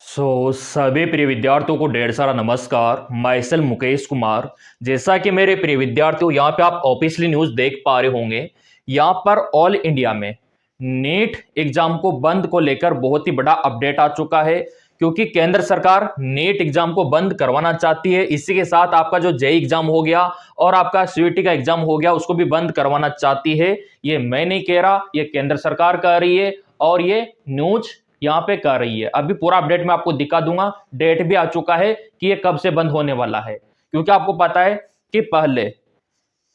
सभी प्रिय विद्यार्थियों को ढेर सारा नमस्कार। मैं सेल मुकेश कुमार। जैसा कि मेरे प्रिय विद्यार्थियों यहाँ पे आप ऑफिशियली न्यूज़ देख पा रहे होंगे, यहाँ पर ऑल इंडिया में नीट एग्जाम को बंद को लेकर बहुत ही बड़ा अपडेट आ चुका है, क्योंकि केंद्र सरकार नीट एग्जाम को बंद करवाना चाहती है। इसी के साथ आपका जो जेई एग्जाम हो गया और आपका सीयूईटी का एग्जाम हो गया, उसको भी बंद करवाना चाहती है। ये मैं नहीं कह रहा, ये केंद्र सरकार कह रही है और ये न्यूज यहाँ पे कर रही है। अभी पूरा अपडेट मैं आपको दिखा दूंगा। डेट भी आ चुका है कि ये कब से बंद होने वाला है, क्योंकि आपको पता है कि पहले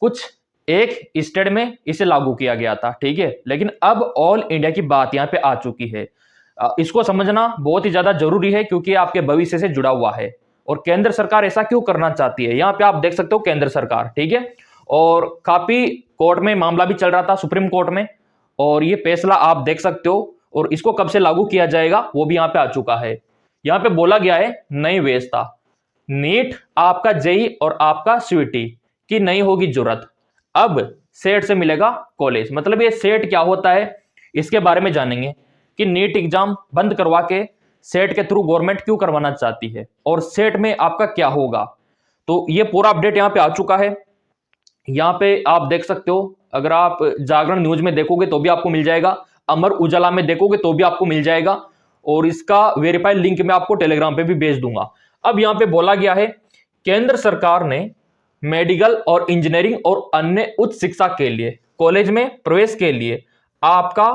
कुछ एक स्टेट में इसे लागू किया गया था, ठीक है, लेकिन अब ऑल इंडिया की बात यहाँ पे आ चुकी है। इसको समझना बहुत ही ज्यादा जरूरी है, क्योंकि आपके भविष्य से जुड़ा हुआ है। और केंद्र सरकार ऐसा क्यों करना चाहती है, यहाँ पे आप देख सकते हो केंद्र सरकार, ठीक है। और काफी कोर्ट में मामला भी चल रहा था, सुप्रीम कोर्ट में, और ये फैसला आप देख सकते हो। और इसको कब से लागू किया जाएगा वो भी यहाँ पे आ चुका है। यहाँ पे बोला गया है नई व्यवस्था, नीट, आपका जेई और आपका सीयूईटी की नहीं होगी जरूरत, अब सेट से मिलेगा कॉलेज। मतलब ये सेट क्या होता है, इसके बारे में जानेंगे कि नीट एग्जाम बंद करवा के सेट के थ्रू गवर्नमेंट क्यों करवाना चाहती है और सेट में आपका क्या होगा। तो ये पूरा अपडेट यहाँ पे आ चुका है। यहाँ पे आप देख सकते हो, अगर आप जागरण न्यूज में देखोगे तो भी आपको मिल जाएगा, अमर उजाला में देखोगे तो भी आपको मिल जाएगा, और इसका वेरीफाइड लिंक मैं आपको टेलीग्राम पे भी भेज दूंगा। अब यहाँ पे बोला गया है, केंद्र सरकार ने मेडिकल और इंजीनियरिंग और अन्य उच्च शिक्षा के लिए कॉलेज में प्रवेश के लिए आपका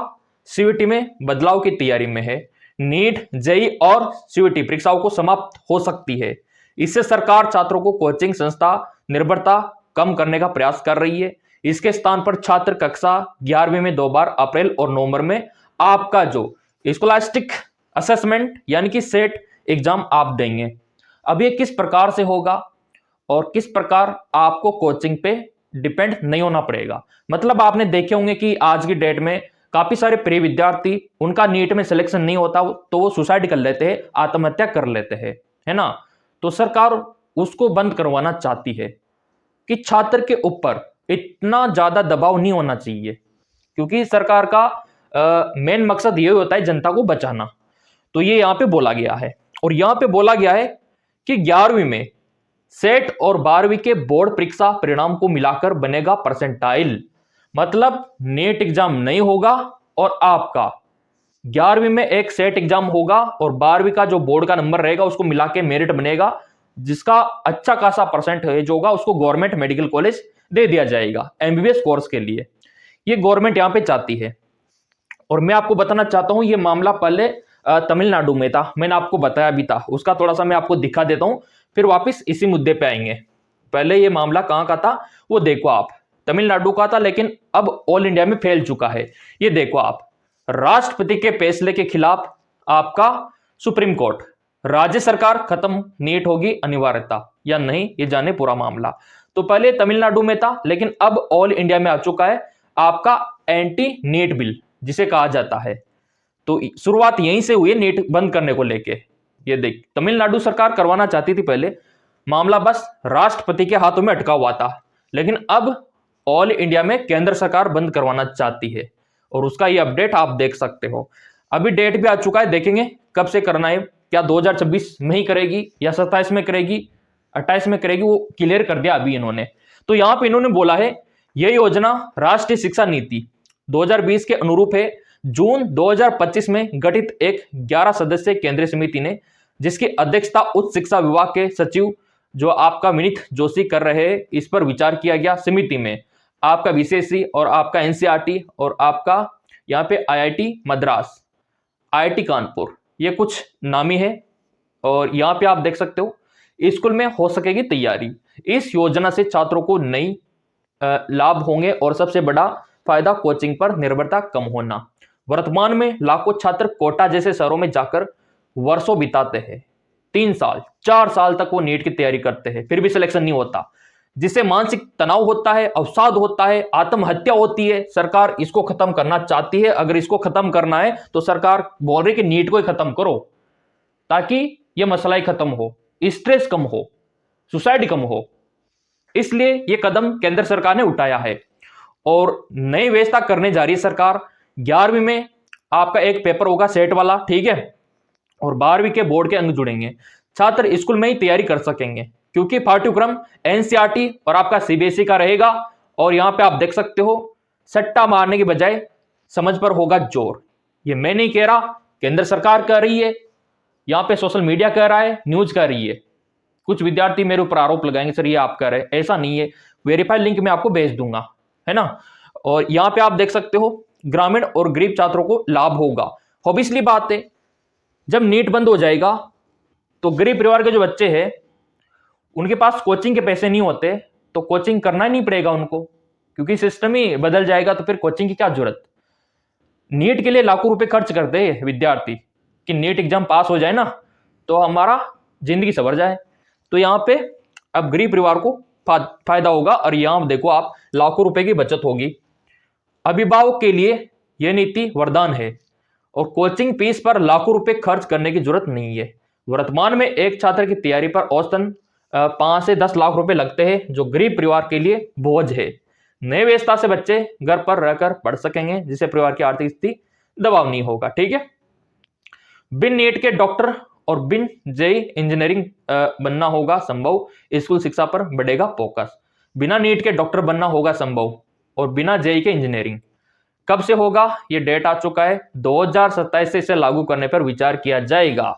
सीयूईटी में बदलाव की तैयारी में है। नीट, जेई और सीयूईटी परीक्षाओं को समाप्त हो सकती है। इससे सरकार छात्रों को कोचिंग संस्था निर्भरता कम करने का प्रयास कर रही है। इसके स्थान पर छात्र कक्षा 11वीं में 2 बार अप्रैल और नवंबर में आपका जो स्कॉलास्टिक असेसमेंट यानी कि सेट एग्जाम आप देंगे। अब ये किस प्रकार से होगा और किस प्रकार आपको कोचिंग पे डिपेंड नहीं होना पड़ेगा। मतलब आपने देखे होंगे कि आज की डेट में काफी सारे प्रिय विद्यार्थी, उनका नीट में सिलेक्शन नहीं होता तो वो सुसाइड कर लेते हैं, आत्महत्या कर लेते हैं, है ना। तो सरकार उसको बंद करवाना चाहती है कि छात्र के ऊपर इतना ज्यादा दबाव नहीं होना चाहिए, क्योंकि सरकार का मेन मकसद ये होता है जनता को बचाना। तो ये यहां पे बोला गया है। और यहां पे बोला गया है कि 11वीं में सेट और 12वीं के बोर्ड परीक्षा परिणाम को मिलाकर बनेगा परसेंटाइल। मतलब नेट एग्जाम नहीं होगा और आपका 11वीं में एक सेट एग्जाम होगा और 12वीं का जो बोर्ड का नंबर रहेगा उसको मिला के मेरिट बनेगा, जिसका अच्छा खासा परसेंटेज होगा उसको गवर्नमेंट मेडिकल कॉलेज दे दिया जाएगा एमबीबीएस कोर्स के लिए। ये गवर्नमेंट यहां पे चाहती है। और मैं आपको बताना चाहता हूं, ये मामला पहले तमिलनाडु में था, मैंने आपको बताया भी था, उसका थोड़ा सा मैं आपको दिखा देता हूं, फिर वापस इसी मुद्दे पे आएंगे। पहले ये मामला कहां का था वो देखो आप, तमिलनाडु का था, लेकिन अब ऑल इंडिया में फैल चुका है। ये देखो आप, राष्ट्रपति के फैसले के खिलाफ आपका सुप्रीम कोर्ट, राज्य सरकार खत्म नीट होगी अनिवार्यता या नहीं, ये जाने पूरा मामला। तो पहले तमिलनाडु में था, लेकिन अब ऑल इंडिया में आ चुका है आपका एंटी नीट बिल जिसे कहा जाता है। तो शुरुआत यहीं से हुई है नीट बंद करने को लेके। ये देख, तमिलनाडु सरकार करवाना चाहती थी पहले, मामला बस राष्ट्रपति के हाथों में अटका हुआ था, लेकिन अब ऑल इंडिया में केंद्र सरकार बंद करवाना चाहती है। और उसका ये अपडेट आप देख सकते हो। अभी डेट भी आ चुका है, देखेंगे कब से करना है, क्या 2026 में ही करेगी या 27 में करेगी, 28 में करेगी, वो क्लियर कर दिया अभी इन्होंने। तो यहां पे इन्होंने बोला है यह योजना राष्ट्रीय शिक्षा नीति 2020 के अनुरूप है। जून 2025 में गठित एक 11 सदस्यीय केंद्रीय समिति ने, जिसकी अध्यक्षता उच्च शिक्षा विभाग के सचिव जो आपका विनीत जोशी कर रहे हैं, इस पर विचार किया गया। समिति में आपका बीसीएसई और आपका एनसीईआरटी और आपका यहाँ पे आईआईटी मद्रास, आईआईटी कानपुर, ये कुछ नामी है। और यहाँ पे आप देख सकते हो स्कूल में हो सकेगी तैयारी। इस योजना से छात्रों को नई लाभ होंगे और सबसे बड़ा फायदा कोचिंग पर निर्भरता कम होना। वर्तमान में लाखों छात्र कोटा जैसे शहरों में जाकर वर्षों बिताते हैं, 3 साल 4 साल तक वो नीट की तैयारी करते हैं, फिर भी सिलेक्शन नहीं होता, जिससे मानसिक तनाव होता है, अवसाद होता है, आत्महत्या होती है। सरकार इसको खत्म करना चाहती है। अगर इसको खत्म करना है तो सरकार बोल रही कि नीट को ही खत्म करो, ताकि यह मसला ही खत्म हो, स्ट्रेस कम हो, सुसाइड कम हो। इसलिए यह कदम केंद्र सरकार ने उठाया है और नई व्यवस्था करने जा रही है सरकार। 11वीं में आपका एक पेपर होगा सेट वाला, ठीक है, और 12वीं के बोर्ड के अंक जुड़ेंगे। छात्र स्कूल में ही तैयारी कर सकेंगे क्योंकि पाठ्यक्रम एनसीईआरटी और आपका सीबीएसई का रहेगा। और यहां पे आप देख सकते हो सट्टा मारने के बजाय समझ पर होगा जोर। ये मैं नहीं कह रहा, केंद्र सरकार कह रही है, यहाँ पे सोशल मीडिया कह रहा है, न्यूज कह रही है। कुछ विद्यार्थी मेरे ऊपर आरोप लगाएंगे सर ये आप कह रहे हैं, ऐसा नहीं है। वेरीफाइड लिंक मैं आपको भेज दूंगा, है ना। और यहाँ पे आप देख सकते हो ग्रामीण और गरीब छात्रों को लाभ होगा। ऑब्वियसली बात है, जब नीट बंद हो जाएगा तो गरीब परिवार के जो बच्चे हैं उनके पास कोचिंग के पैसे नहीं होते, तो कोचिंग करना ही नहीं पड़ेगा उनको, क्योंकि सिस्टम ही बदल जाएगा। तो फिर कोचिंग की क्या जरूरत। नीट के लिए लाखों रुपए खर्च करते हैं विद्यार्थी कि नीट एग्जाम पास हो जाए ना तो हमारा जिंदगी संवर जाए। तो यहाँ पे अब गरीब परिवार को फायदा होगा और यहाँ देखो आप लाखों रुपए की बचत होगी। अभिभावक के लिए यह नीति वरदान है और कोचिंग फीस पर लाखों रुपए खर्च करने की जरूरत नहीं है। वर्तमान में एक छात्र की तैयारी पर औसतन 5 से 10 लाख रुपए लगते हैं, जो गरीब परिवार के लिए बोझ है। नए व्यवस्था से बच्चे घर पर रहकर पढ़ सकेंगे, जिससे परिवार की आर्थिक स्थिति दबाव नहीं होगा। ठीक है, बिन नीट के डॉक्टर और बिन जेई इंजीनियरिंग बनना होगा संभव, स्कूल शिक्षा पर बढ़ेगा फोकस। बिना नीट के डॉक्टर बनना होगा संभव और बिना जेई के इंजीनियरिंग। कब से होगा, ये डेट आ चुका है, 2027 से इसे लागू करने पर विचार किया जाएगा।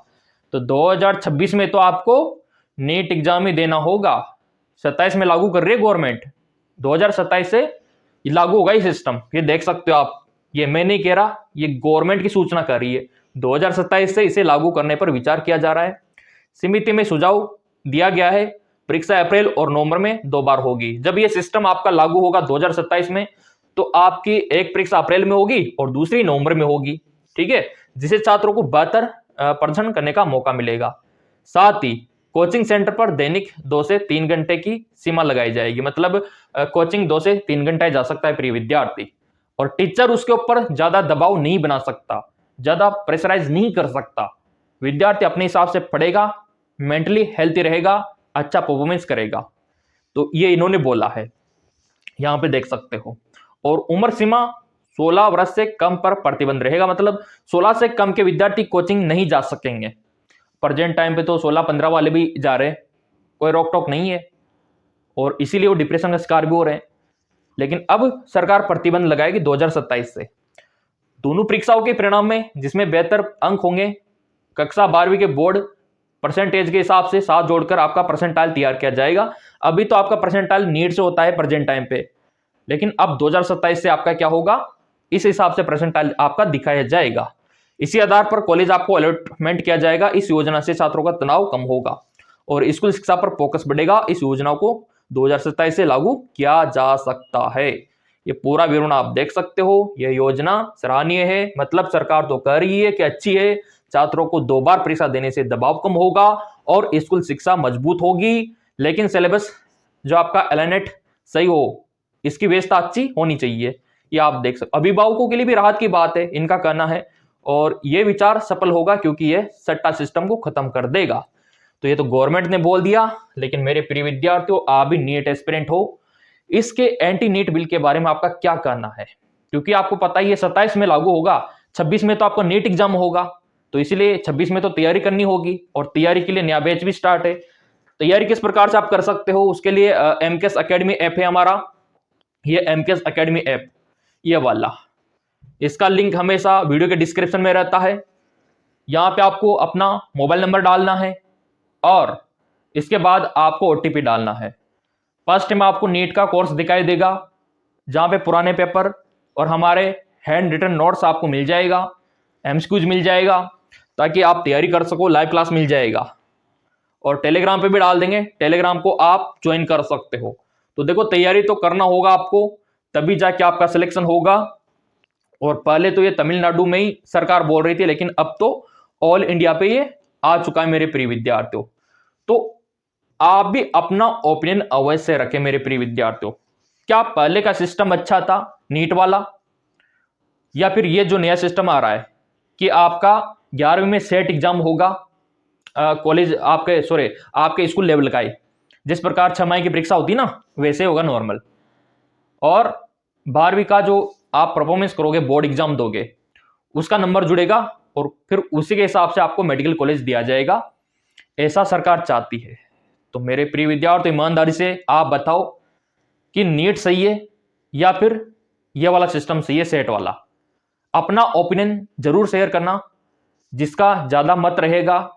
तो 2026 में तो आपको नीट एग्जाम ही देना होगा, 27 में लागू कर रही है गवर्नमेंट, 2027 से लागू होगा ये सिस्टम। ये देख सकते हो आप, ये मैं नहीं कह रहा, ये गवर्नमेंट की सूचना कर रही है। 2027 से इसे लागू करने पर विचार किया जा रहा है। समिति में सुझाव दिया गया है, परीक्षा अप्रैल और नवंबर में 2 बार होगी। जब ये सिस्टम आपका लागू होगा 2027 में, तो आपकी एक परीक्षा अप्रैल में होगी और दूसरी नवंबर में होगी। ठीक है, जिससे छात्रों को बेहतर प्रदर्शन करने का मौका मिलेगा। साथ ही कोचिंग सेंटर पर दैनिक 2 से 3 घंटे की सीमा लगाई जाएगी, मतलब कोचिंग 2 से 3 घंटे जा सकता है प्रिय विद्यार्थी। और टीचर उसके ऊपर ज्यादा दबाव नहीं बना सकता, ज्यादा प्रेशराइज नहीं कर सकता। विद्यार्थी अपने हिसाब से पढ़ेगा, मेंटली हेल्थी रहेगा, अच्छा परफॉर्मेंस करेगा। तो ये इन्होंने बोला है, यहां पे देख सकते हो। और उम्र सीमा 16 वर्ष से कम पर प्रतिबंध रहेगा, मतलब 16 से कम के विद्यार्थी कोचिंग नहीं जा सकेंगे। प्रेजेंट टाइम पे तो 16-15 वाले भी जा रहे हैं, कोई रोक टोक नहीं है, और इसीलिए वो डिप्रेशन का शिकार भी हो रहे हैं। लेकिन अब सरकार प्रतिबंध लगाएगी 2027 से। दोनों परीक्षाओं के परिणाम में जिसमें बेहतर अंक होंगे, कक्षा 12वीं के बोर्ड परसेंटेज के हिसाब से साथ जोड़कर आपका परसेंटाइल तैयार किया जाएगा। अभी तो आपका परसेंटाइल नीट से होता है प्रेजेंट टाइम पे, लेकिन अब 2027 से आपका क्या होगा, इस हिसाब से परसेंटाइल आपका दिखाया जाएगा। इसी आधार पर कॉलेज आपको अलॉटमेंट किया जाएगा। इस योजना से छात्रों का तनाव कम होगा और स्कूल शिक्षा पर फोकस बढ़ेगा। इस योजना को 2027 से लागू किया जा सकता है। ये पूरा विवरण आप देख सकते हो। यह योजना सराहनीय है, मतलब सरकार तो कह रही है कि अच्छी है। छात्रों को 2 बार परीक्षा देने से दबाव कम होगा और स्कूल शिक्षा मजबूत होगी। लेकिन सिलेबस जो आपका एलएनएट सही हो, इसकी व्यवस्था अच्छी होनी चाहिए। ये आप देख सकते। अभिभावकों के लिए भी राहत की बात है, इनका कहना है, और ये विचार सफल होगा क्योंकि ये सट्टा सिस्टम को खत्म कर देगा। तो ये तो गवर्नमेंट ने बोल दिया, लेकिन मेरे प्रिय विद्यार्थियों, आप भी नीट एस्पिरेंट हो, इसके एंटी नीट बिल के बारे में आपका क्या कहना है? क्योंकि आपको पता ही है 27 में लागू होगा, 26 में तो आपका नीट एग्जाम होगा, तो इसलिए 26 में तो तैयारी करनी होगी और तैयारी के लिए नया बैच भी स्टार्ट है। तैयारी किस प्रकार से आप कर सकते हो, उसके लिए एमकेएस एकेडमी ऐप है हमारा, ये एमकेएस एकेडमी ऐप, ये वाला, इसका लिंक हमेशा वीडियो के डिस्क्रिप्शन में रहता है। यहाँ पे आपको अपना मोबाइल नंबर डालना है और इसके बाद आपको ओटीपी डालना है। फर्स्ट में आपको नीट का कोर्स दिखाई देगा, जहाँ पे पुराने पेपर और हमारे हैंड रिटन नोट्स आपको मिल जाएगा, एमसीक्यूज मिल जाएगा, ताकि आप तैयारी कर सको। लाइव क्लास मिल जाएगा और टेलीग्राम पे भी डाल देंगे, टेलीग्राम को आप ज्वाइन कर सकते हो। तो देखो, तैयारी तो करना होगा आपको, तभी जाके आपका सिलेक्शन होगा। और पहले तो ये तमिलनाडु में ही सरकार बोल रही थी, लेकिन अब तो ऑल इंडिया पे ये आ चुका है मेरे प्रिय विद्यार्थियों। तो आप भी अपना ओपिनियन अवश्य रखें मेरे प्रिय विद्यार्थियों। क्या पहले का सिस्टम अच्छा था नीट वाला, या फिर ये जो नया सिस्टम आ रहा है कि आपका 11वीं में सेट एग्जाम होगा, कॉलेज आपके स्कूल लेवल का ही, जिस प्रकार 6 माह की परीक्षा होती ना वैसे होगा नॉर्मल, और 12वीं का जो आप परफॉर्मेंस करोगे, बोर्ड एग्जाम दोगे, उसका नंबर जुड़ेगा और फिर उसी के हिसाब से आपको मेडिकल कॉलेज दिया जाएगा, ऐसा सरकार चाहती है। तो मेरे प्रिय विद्यार्थी, ईमानदारी से आप बताओ कि नीट सही है या फिर ये वाला सिस्टम सही है, सेट वाला। अपना ओपिनियन जरूर शेयर करना। जिसका ज्यादा मत रहेगा,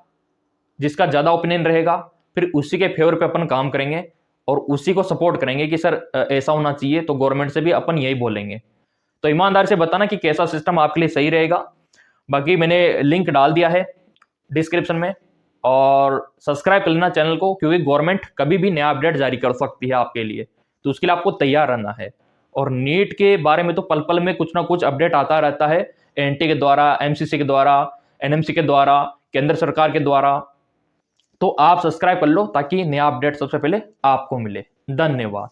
जिसका ज्यादा ओपिनियन रहेगा, फिर उसी के फेवर पे अपन काम करेंगे और उसी को सपोर्ट करेंगे कि सर ऐसा होना चाहिए। तो गवर्नमेंट से भी अपन यही बोलेंगे। तो ईमानदारी से बताना कि कैसा सिस्टम आपके लिए सही रहेगा। बाकी मैंने लिंक डाल दिया है डिस्क्रिप्शन में, और सब्सक्राइब कर लेना चैनल को, क्योंकि गवर्नमेंट कभी भी नया अपडेट जारी कर सकती है आपके लिए। तो उसके लिए आपको तैयार रहना है। और नीट के बारे में तो पल पल में कुछ ना कुछ अपडेट आता रहता है, एनटी के द्वारा, एमसीसी के द्वारा, एनएमसी के द्वारा, केंद्र सरकार के द्वारा। तो आप सब्सक्राइब कर लो ताकि नया अपडेट सबसे पहले आपको मिले। धन्यवाद।